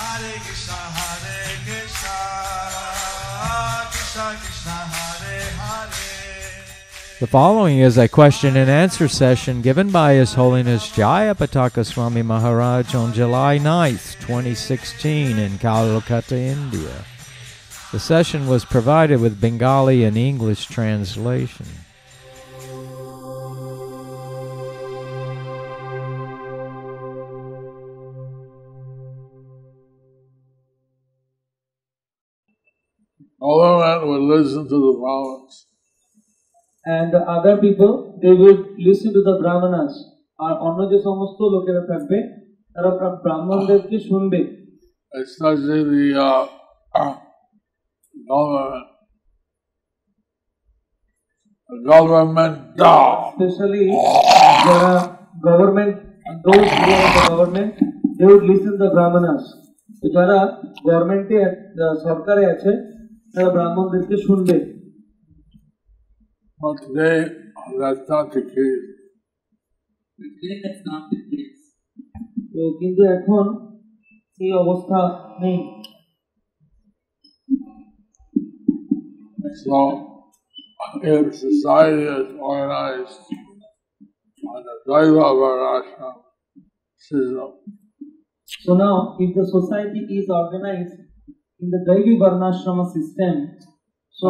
Hare Krishna Krishna Krishna Hare Hare. The following is a question and answer session given by His Holiness Jayapataka Swami Maharaj on July 9th, 2016 in Calcutta, India. The session was provided with Bengali and English translation. Government would listen to the Brahmins. And the other people, they would listen to the Brahmanas. আর অন্য যে সমস্ত লোকেরা থাকবে তারা ব্রাহ্মণদেরকে শুনবে। Especially the government. Especially যারা government, those who are in the government, they would listen to the Brahmanas. তো যারা গভর্নমেন্টে সরকারে আছে তারা ব্রাহ্মণদেরকে শুনবে। But today, that's not the case. তো কিন্তু এখন এই অবস্থা নেই। So, if society is organized on the Daiva Varnashram system, so now, if the society is organized in the Daivi Varnashrama system, so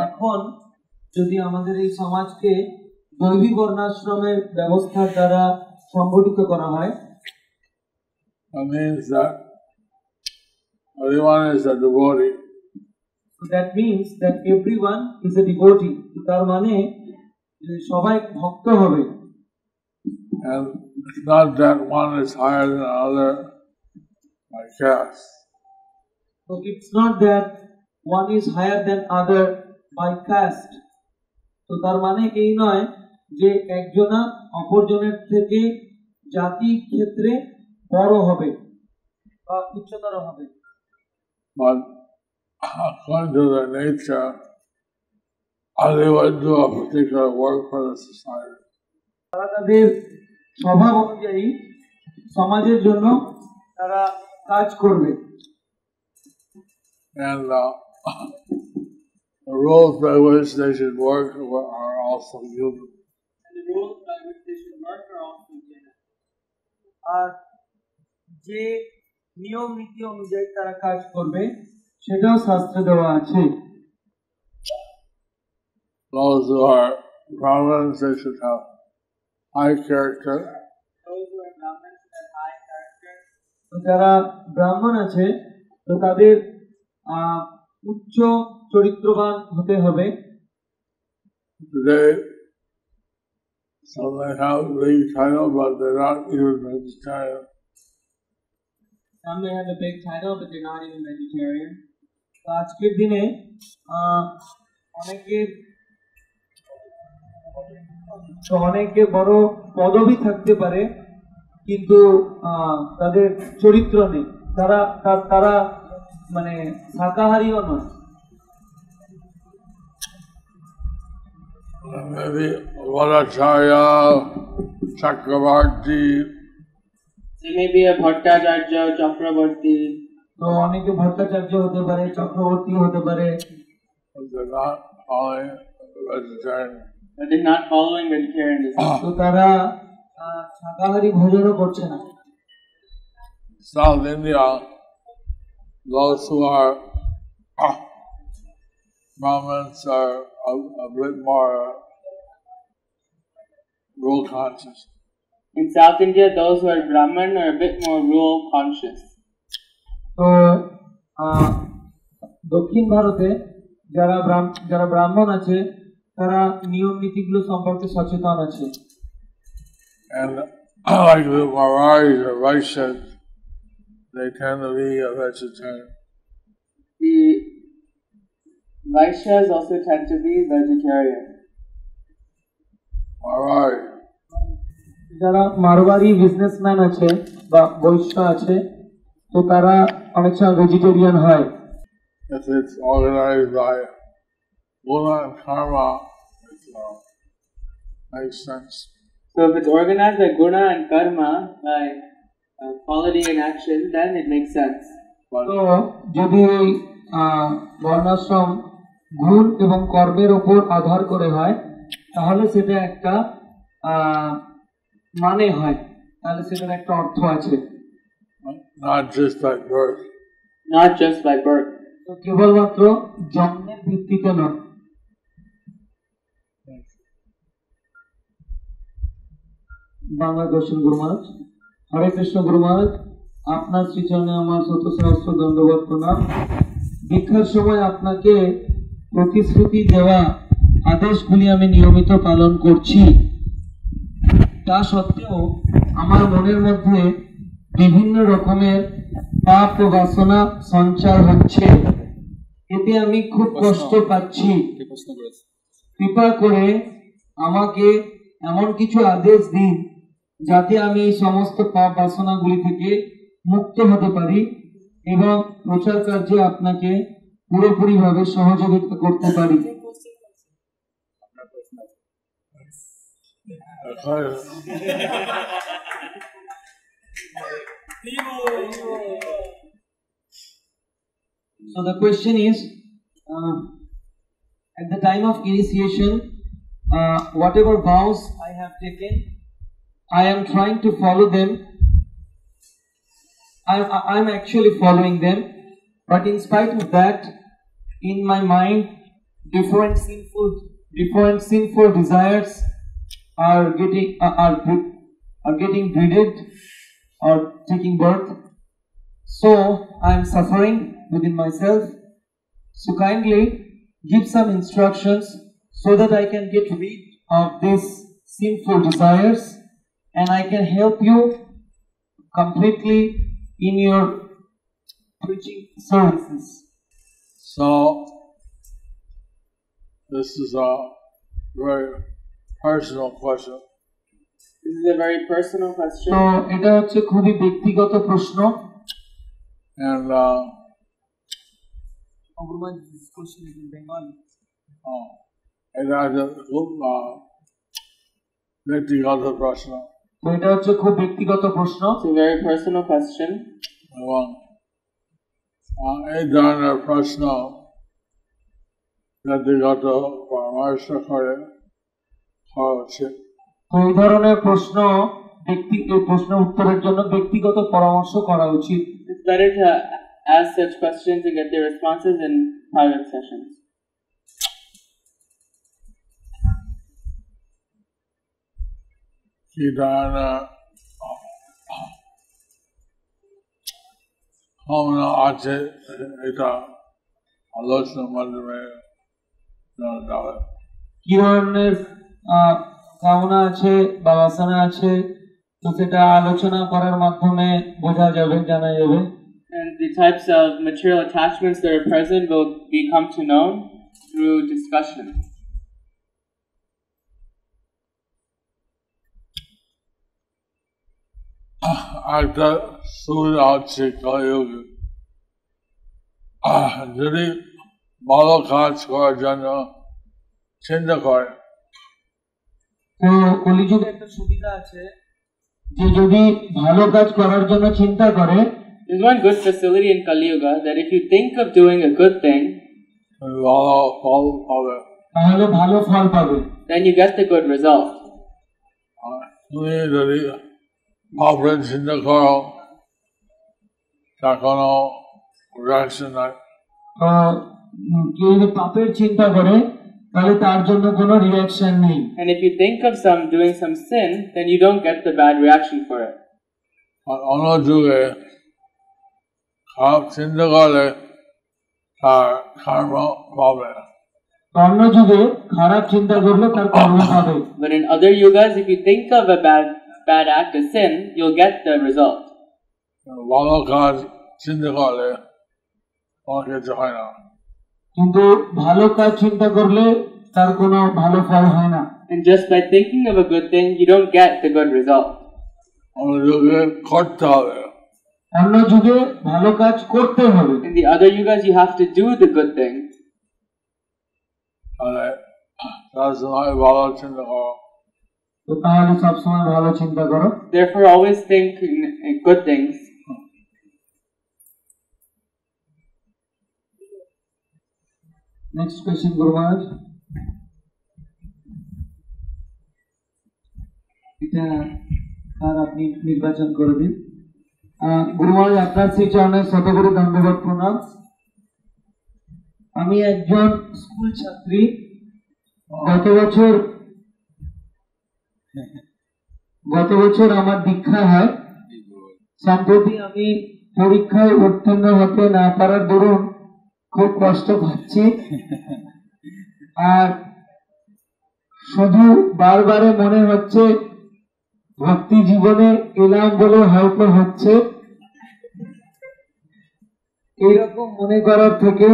এখন যদি আমাদের এই সমাজকে দৈবী বর্ণাশ্রমের ব্যবস্থার দ্বারা সংগঠিত করা হয়, that means that everyone is a devotee. So that means that everyone is a devotee. তার মানে সবাই ভক্ত হবে। And it's not that one is higher than another by caste. So it's not that one is higher than other by caste. তো তার মানে এই নয় যে একজনা অপরজনের থেকে জাতির ক্ষেত্রে বড় হবে বা উচ্চতর হবে। But according to their nature, they would do a particular work for the society. তারা তাদের স্বভাব অনুযায়ী সমাজের জন্য তারা কাজ করবে। And the rules by which they should work are also given. আর যে নিয়ম নীতি অনুযায়ী তারা কাজ করবে সেটাও শাস্ত্রে দেওয়া আছে। Those who are Brahmins, they should have high character. যারা ব্রাহ্মণ আছে তো তাদের উচ্চ চরিত্রবান হতে হবে। Today, some may have big title, but they're not even vegetarian. Some may have a big title, but they're not even vegetarian. তো আজকের দিনে অনেকে বড় পদবী থাকতে পারে কিন্তু তাদের চরিত্র নেই, তারা মানে শাকাহারীও নয়। Maybe Vadacharya, Chakravarti. They may be a Bhattacharya, Chakravarti. তো অনেকে ভট্টাচার্য হতে পারে, চক্রবর্তী হতে পারে। They're not following vegetarian. But they're not following vegetarianism. তো তারা শাকাহারী ভোজনও করছে না। South India, those who are Brahmins are a bit more rule conscious. In South India, those who are Brahman are a bit more rule conscious. তো দক্ষিণ ভারতে যারা ব্রাহ্মণ আছে তারা নিয়ম নীতিগুলো সম্পর্কে সচেতন আছে। And like the Mararis or Vaishyas, they tend to be a vegetarian. The Vaishyas also tend to be vegetarian. Marwari. যারা মারওয়ারি বিজনেসম্যান আছে বা বৈশ্য আছে তো তারা অনেক সময় ভেজিটেরিয়ান হয়। If it's organized by Guna and Karma, it makes sense. So if it's organized by Guna and Karma, by quality and action, then it makes sense. But তো যদি এই বর্ণাশ্রম গুণ এবং কর্মের উপর আধার করে হয় তাহলে সেটা একটা মানে হয়, তাহলে সেটার একটা অর্থ আছে। not just by birth. Not just by birth. তো কেবলমাত্র জন্মের ভিত্তিতে নয়। বাংলা দর্শন গুরু মহারাজ। হরে কৃষ্ণ গুরু মহারাজ, আপনার শ্রীচরণে আমার শত সহস্র দণ্ডবত প্রণাম। দীক্ষার সময় আপনাকে প্রতিশ্রুতি দেওয়া আদেশগুলি আমি নিয়মিত পালন করছি, তা সত্ত্বেও আমার মনের মধ্যে বিভিন্ন রকমের পাপ ও বাসনা সঞ্চার হচ্ছে, এতে আমি খুব কষ্ট পাচ্ছি। কৃপা করে আমাকে এমন কিছু আদেশ দিন যাতে আমি এই সমস্ত পাপ বাসনাগুলি থেকে মুক্ত হতে পারি এবং প্রচার কার্যে আপনাকে পুরোপুরিভাবে সহযোগিতা করতে পারি। So the question is, at the time of initiation, whatever vows I have taken, I am trying to follow them. I'm actually following them, but in spite of that, in my mind, different sinful desires are getting breeded or taking birth. So I am suffering within myself. So kindly give some instructions so that I can get rid of these sinful desires and I can help you completely in your preaching services. So this is a very personal question. This is a very personal question. তো এটা হচ্ছে খুবই ব্যক্তিগত প্রশ্ন। And এটা একটা খুব ব্যক্তিগত প্রশ্ন। তো এটা হচ্ছে খুব ব্যক্তিগত প্রশ্ন। It's a very personal question. এবং এই ধরনের প্রশ্ন ব্যক্তিগত পরামর্শ করে হওয়া উচিত। তো এই ধরনের প্রশ্ন এই প্রশ্নের উত্তরের জন্য ব্যক্তিগত পরামর্শ করা উচিত। It's better to ask such questions and get their responses in private sessions. কি ধরনের ভাবনা আছে এটা আলোচনার মাধ্যমে জানা যাবে। কি ধরনের কামনা আছে বা বাসনা আছে, তো সেটা আলোচনা করার মাধ্যমে বোঝা যাবে, জানা যাবে। And the types of material attachments that are present will become to know through discussion. একটা সুবিধা হচ্ছে কলিযুগে যদি ভালো কাজ করার জন্য চিন্তা করে, তো কলিযুগে একটা সুবিধা আছে যে যদি ভালো কাজ করার জন্য চিন্তা করে, There's one good facility in Kali Yuga that if you think of doing a good thing, ভালো ফল পাবে। তাহলে ভালো ফল পাবে। then you get the good result. তুমি যদি ভাববেন চিন্তা করো তার কোনো রিয়াকশন নাই। তো কেউ যদি পাপের চিন্তা করে তাহলে তার জন্য কোনো রিয়াকশন নেই। And if you think of doing some sin, then you don't get the bad reaction for it. আর অন্য যুগে খারাপ চিন্তা করলে তার কর্ম পাবে। অন্য যুগে খারাপ চিন্তা করলে তার কর্ম পাবে। But in other yugas, if you think of a bad act, a sin, you'll get the result. ভালো কাজ চিন্তা করলে কোনো কিছু হয় না। কিন্তু ভালো কাজ চিন্তা করলে তার কোনো ভালো ফল হয় না। And just by thinking of a good thing, you don't get the good result. অন্য যুগে করতে হবে। অন্য যুগে ভালো কাজ করতে হবে। In the other yugas, you have to do the good thing. তাহলে তার সময় ভালো চিন্তা করো। তো তাহলে সবসময় ভালো চিন্তা করো। Therefore, always think in good things. Next question, Guru Maharaj. এটা আর আপনি নির্বাচন করে দিন। গুরু মহারাজ, আপনার শ্রী চরণে শতকোটি দণ্ডবত প্রণাম। আমি একজন স্কুল ছাত্রী। গত বছর আমার দীক্ষা হয়। সম্প্রতি আমি পরীক্ষায় উত্তীর্ণ হতে না পারার দরুন খুব কষ্ট পাচ্ছি, আর শুধু বারবারে মনে হচ্ছে ভক্তি জীবনে এলাম বলে হয়তো হচ্ছে। এইরকম মনে করার থেকে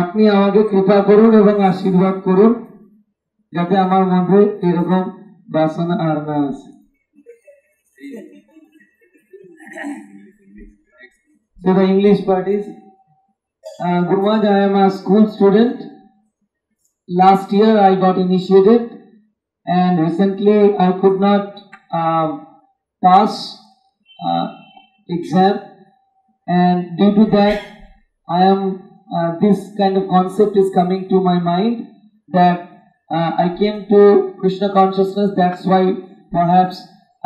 আপনি আমাকে কৃপা করুন এবং আশীর্বাদ করুন যাতে আমার মধ্যে এরকম বাসনা আর না আসে। So the English part is, Guru Maharaj, I am a school student. Last year I got initiated, and recently I could not pass exam, and due to that I am this kind of concept is coming to my mind that I came to Krishna consciousness, that's why perhaps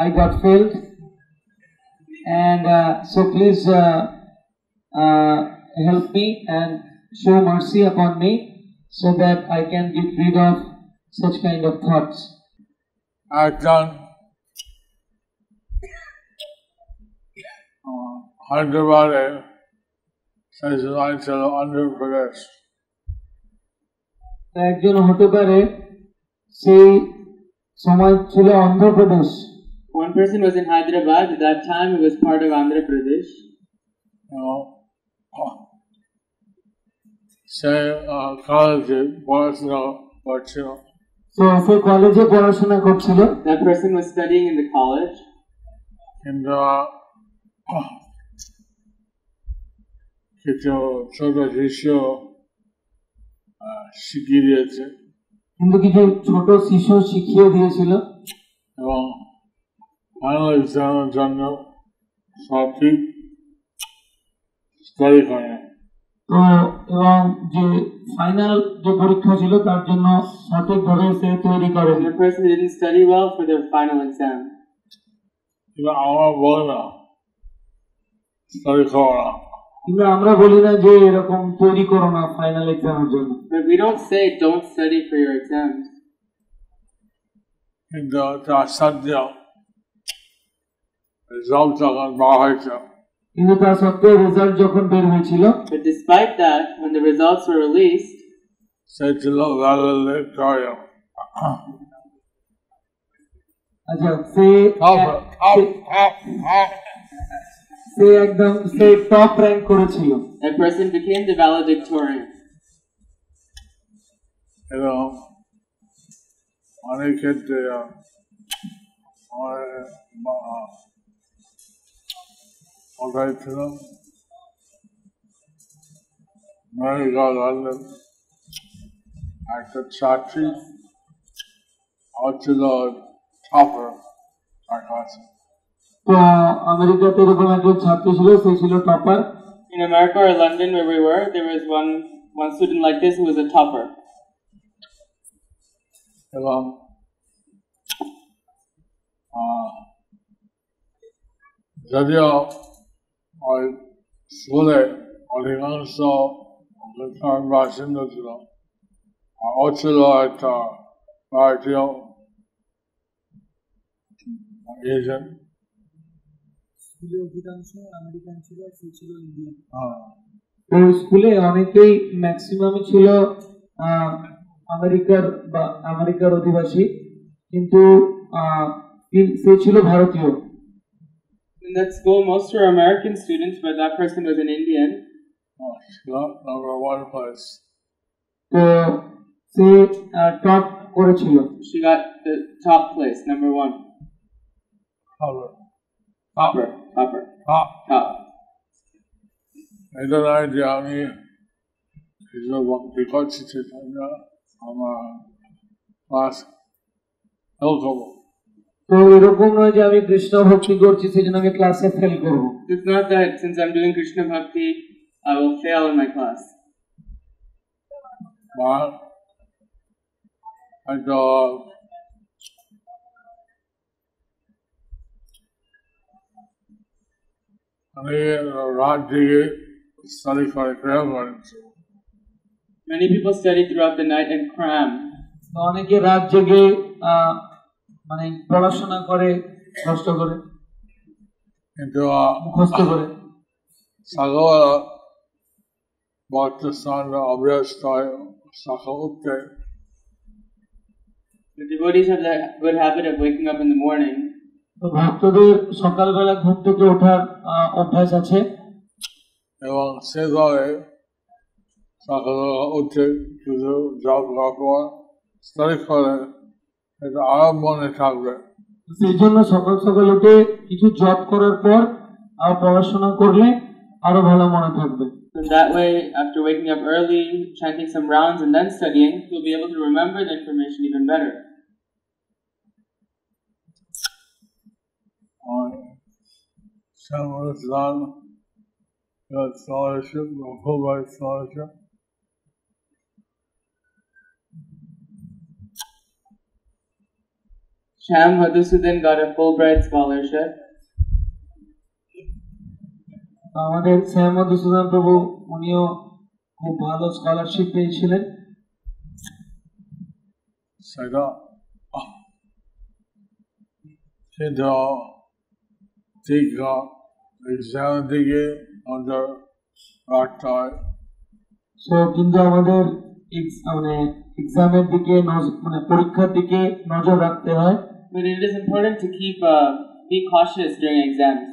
I got failed, and so please help me and show mercy upon me so that I can get rid of such kind of thoughts. I've done Hyderabad, Sajjanachal, Andhra Pradesh. একজন হতে পারে সেই সময় ছিল Andhra Pradesh. One person was in Hyderabad. At that time, it was part of Andhra Pradesh. সে কলেজে পড়াশোনা করছিল। তো সে কলেজে পড়াশোনা করছিল। That person was studying in the college. কিন্তু কিছু ছোট শিষ্য শিখিয়ে দিয়েছে, কিন্তু কিছু ছোট শিশু শিখিয়ে দিয়েছিল এবং ফাইনাল এক্সামের জন্য সঠিক স্টাডি করে। তো এবং যে ফাইনাল যে পরীক্ষা ছিল তার জন্য সঠিকভাবে সে তৈরি করে। And the person didn't study well for their final exam. কিন্তু আমরা বলি না স্টাডি করো না, কিন্তু আমরা বলি না যে এরকম তৈরি করো না ফাইনাল এক্সামের জন্য। But we don't say don't study for your exams. কিন্তু তার সত্ত্বেও রেজাল্ট যখন বার হয়েছে, কিন্তু তা সত্ত্বেও রেজাল্ট যখন বের হয়েছিল, But despite that, when the results were released, সে ছিল valedictorian। আচ্ছা সে একদম সে টপ র্যাঙ্ক করেছিল। that person became the valedictorian. এবং অনেক ক্ষেত্রে ওটাই ছিল আমেরিকা, লন্ডন একটা ছাত্রী ছিল টপার তার কাছে। তো আমেরিকাতে এরকম একজন ছাত্র ছিল, সে ছিল topper. In America or London, where we were, there was one student like this who was a topper. এবং যদিও ওই স্কুলে অধিকাংশ ওখানকার বাসিন্দা ছিল, ও ছিল একটা ভারতীয় এজেন্ট। স্কুলে অধিকাংশ আমেরিকান ছিল, সে ছিল ইন্ডিয়ান। তো স্কুলে অনেকেই ম্যাক্সিমামই ছিল আমেরিকার অধিবাসী, কিন্তু সে ছিল ভারতীয়। In that school, most were American students, but that person was an Indian. Number one place. তো সে টপ করেছিল। She got the top place, number one. Topper. এটা নয় যে আমি এসব ভক্তি করছি সেটা আমার ক্লাস ফেল করবো। তো এরকম নয় যে আমি কৃষ্ণ ভক্তি করছি সেজন্য আমি ক্লাসে ফেল করব। It's not that since I'm doing Krishna Bhakti, I will fail in my class. but একটা অনেকে রাত জেগে স্টাডি করে প্রেয়ার করেন। Many people study throughout the night and cram. তো অনেকে রাত জেগে মানে পড়াশোনা করে কষ্ট করে কিন্তু মুখস্থ করে সকালবেলা ভক্তের স্নানটা অভ্যস্ত হয় সকাল উঠতে। The devotees have the good habit of waking up in the morning. তো ভক্তদের সকালবেলা ঘুম থেকে ওঠার অভ্যাস আছে এবং সেভাবে সকালবেলা উঠে কিছু জব করার পর স্টাডি করে এটা আরো মনে থাকবে। সেই জন্য সকাল সকাল উঠে কিছু জব করার পর আর পড়াশোনা করলে আরো ভালো মনে থাকবে। So that way, after waking up early, chanting some rounds and then studying, you'll be able to remember the information even better. Some of us learn that scholarship, or Fulbright scholarship. Sham Madhusudan got a Fulbright scholarship. আমাদের শ্যাম মধুসূদন প্রভু উনিও খুব ভালো scholarship পেয়েছিলেন। সেটা কিন্তু ঠিক এক্সামের দিকে আমাদের রাখতে হয়। সো কিন্তু আমাদের মানে এক্সামের দিকে মানে পরীক্ষার দিকে নজর রাখতে হয়। But it is important to be cautious during exams.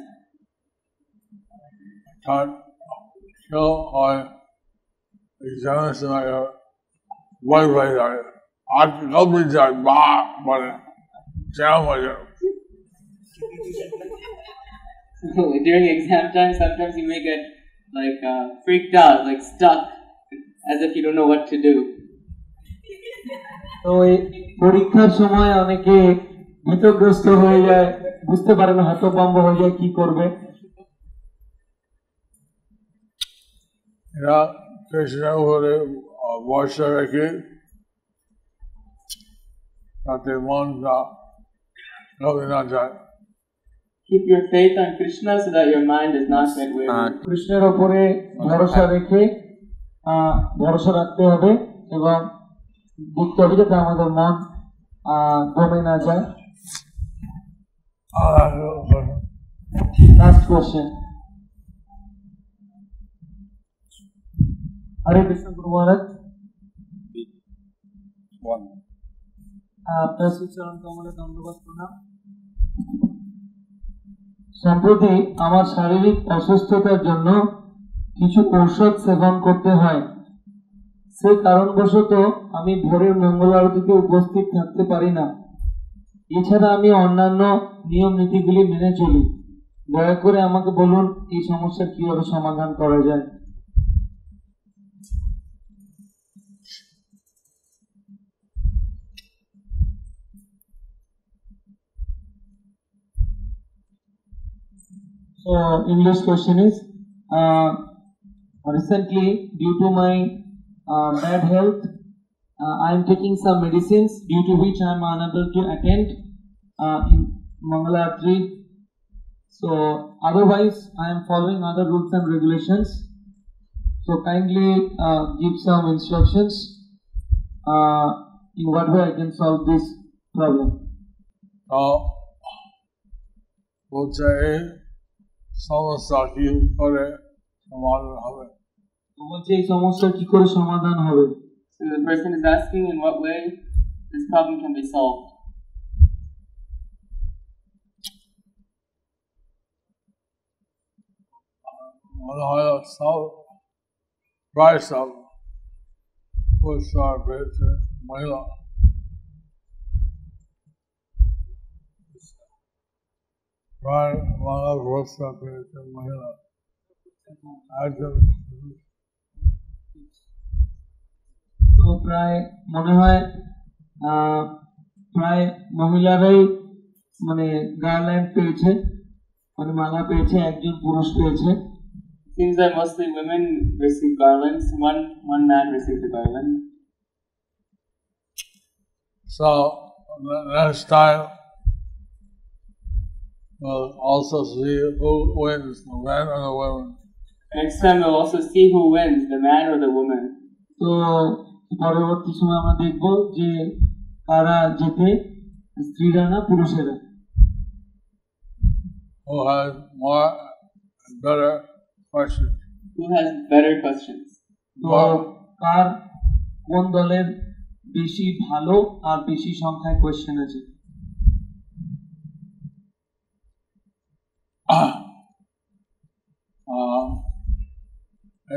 কেউ হয় এক্সামের সময় ভয় ভয় যায় আর কবে যায় বা মানে জ্যাম হয়ে যায়। During exam time, sometimes you may get freaked out, like stuck, as if you don't know what to do. তো এই পরীক্ষার সময় অনেকে ভীতগ্রস্ত হয়ে যায়, বুঝতে পারে না, হতভম্ব হয়ে যায় কি করবে। এরা কৃষ্ণের উপরে ভরসা রেখে তাতে মনটা কবে না যায়। Keep your faith on Krishna so that your mind does not get weary. কৃষ্ণের উপরে ভরসা রেখে ভরসা রাখতে হবে এবং দেখতে হবে যাতে আমাদের মন কমে না যায়। Last question. হরে কৃষ্ণ গুরু মহারাজ, আপনার শ্রীচরণ কমলে ধন্যবাদ প্রণাম। সম্প্রতি আমার শারীরিক অসুস্থতার জন্য কিছু ঔষধ সেবন করতে হয়। সে কারণবশত আমি ভোরের মঙ্গল আরতিতে উপস্থিত থাকতে পারি না। এছাড়া আমি অন্যান্য নিয়ম নীতিগুলি মেনে চলি। দয়া করে আমাকে বলুন এই সমস্যা কিভাবে সমাধান করা যায়। So English question is, recently due to my bad health, I am taking some medicines due to which I am unable to attend in Mangalarti. So otherwise I am following other rules and regulations. So kindly give some instructions in what way I can solve this problem. বলছে সমস্যা কি করে সমাধান হবে। বলছে এই সমস্যা কি করে সমাধান হবে। So the person is asking in what way this problem can be solved. মনে হয় সব প্রায় সব পুরস্কার পেয়েছে মহিলা। প্রায় বাংলা পুরস্কার পেয়েছে মহিলা। একজন তো প্রায় মনে হয় প্রায় মহিলারাই মানে গার্ল্যান্ড পেয়েছে, মানে মালা পেয়েছে, একজন পুরুষ পেয়েছে। Seems that mostly women receive garlands. One man received a garland. So next time we'll also see who wins, the man or the woman. Next time we'll also see who wins, the man or the woman. তো পরবর্তী সময় আমরা দেখব যে কারা জেতে, স্ত্রীরা না পুরুষেরা। Who has more and better questions? Who has better questions? তো কার কোন দলের বেশি ভালো আর বেশি সংখ্যায় কোয়েশ্চেন আছে?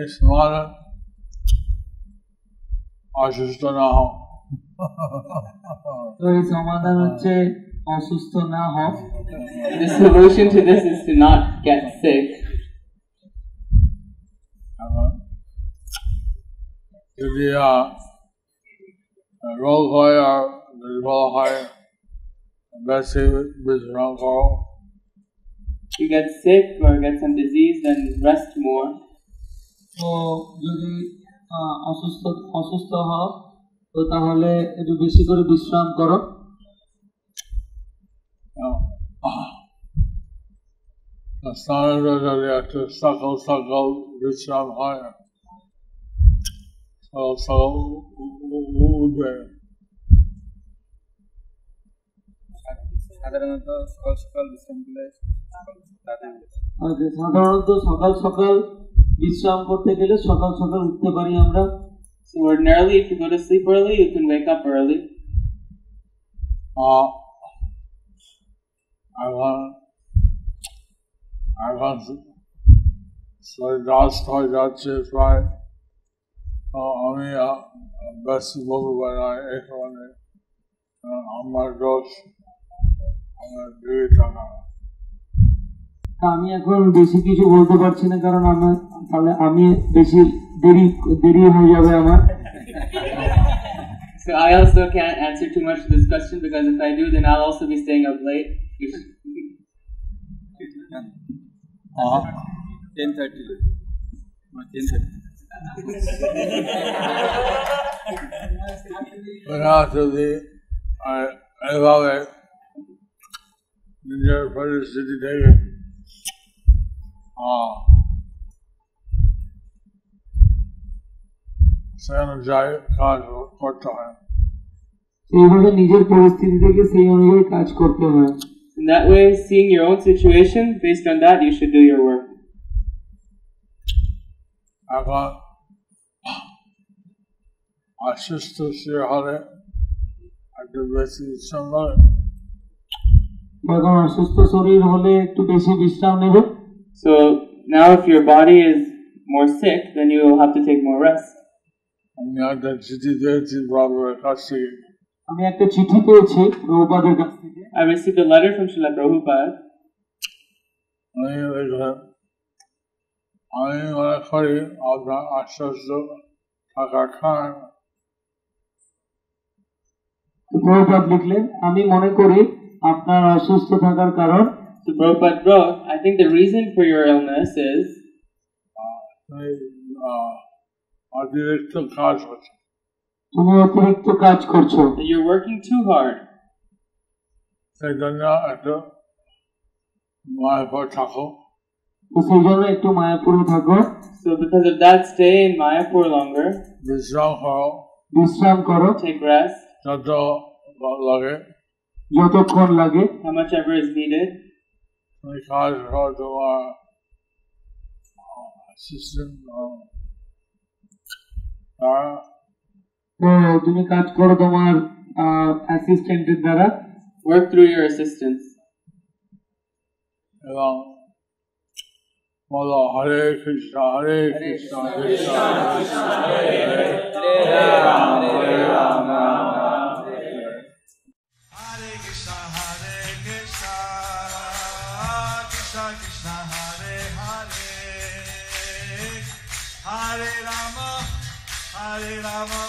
It's not অসুস্থ না হও। তো এই সমাধান হচ্ছে অসুস্থ না হও। The solution to this is to not get sick. যদি রোগ হয় আর দুর্বল হয় বেশি বিশ্রাম করো। If you get sick or get some disease, then rest more. তো যদি অসুস্থ হও তো তাহলে একটু বেশি করে বিশ্রাম করো। স্নানের যদি একটু সকাল সকাল বিশ্রাম হয় সকাল সকাল উঠবে। সাধারণত সকাল সকাল বিশ্রাম করলে সাধারণত সকাল সকাল বিশ্রাম করতে গেলে সকাল সকাল উঠতে পারি আমরা। So ordinarily, if you go to sleep early, you can wake up early. এখন রাত হয়ে যাচ্ছে প্রায়, আমি বেশি বলবো না এখানে আমার দোষ আমার দুই টাকা। আমি এখন বেশি কিছু বলতে পারছি না কারণ তাহলে আমি বেশি দেরি হয়ে যাবে আমার। So I also can't answer too much to this question because if I do, then I'll also be staying up late. 10:30. যদি এভাবে নিজের পরিস্থিতি থেকে সে অনুযায়ী কাজ করতে হয়। এইভাবে নিজের পরিস্থিতি থেকে সেই অনুযায়ী কাজ করতে হয়। In that way, seeing your own situation, based on that, you should do your work. এখন অসুস্থ হলে একটু বেশি বিশ্রাম করে। এখন অসুস্থ শরীর হলে একটু বেশি বিশ্রাম নেবে। So now if your body is more sick, then you will have to take more rest. আমি একটা চিঠি পেয়েছি বাবার কাছ থেকে। আমি একটা চিঠি পেয়েছি প্রভুপাদের কাছ থেকে। I received a letter from Srila Prabhupada. আমি মনে করি আপনার অসুস্থ থাকার কারণ। প্রভুপাদ লিখলেন, আমি মনে করি আপনার অসুস্থ থাকার কারণ। So Prabhupada wrote, I think the reason for your illness is অতিরিক্ত কাজ হচ্ছে। তুমি অতিরিক্ত কাজ করছো। that you're working too hard. সেই জন্য একটু মায়াপুর থাকো। তো সেই জন্য একটু মায়াপুরে থাকো। So because of that, stay in Mayapur longer. বিশ্রাম করো। বিশ্রাম করো। Take rest. যত লাগে। যতক্ষণ লাগে। How much ever is needed. তুমি কাজ করো তোমার অ্যাসিস্ট্যান্ট তুমি কাজ করো তোমার অ্যাসিস্ট্যান্টের দ্বারা। Work through your assistants. এবং বলো হরে কৃষ্ণ হরে কৃষ্ণ কৃষ্ণ কৃষ্ণ হরে হরে রাম হরে Ram Ram Ram Hare Hare. Hare Krishna, Krishna Krishna, Hare Hare, Hare Rama,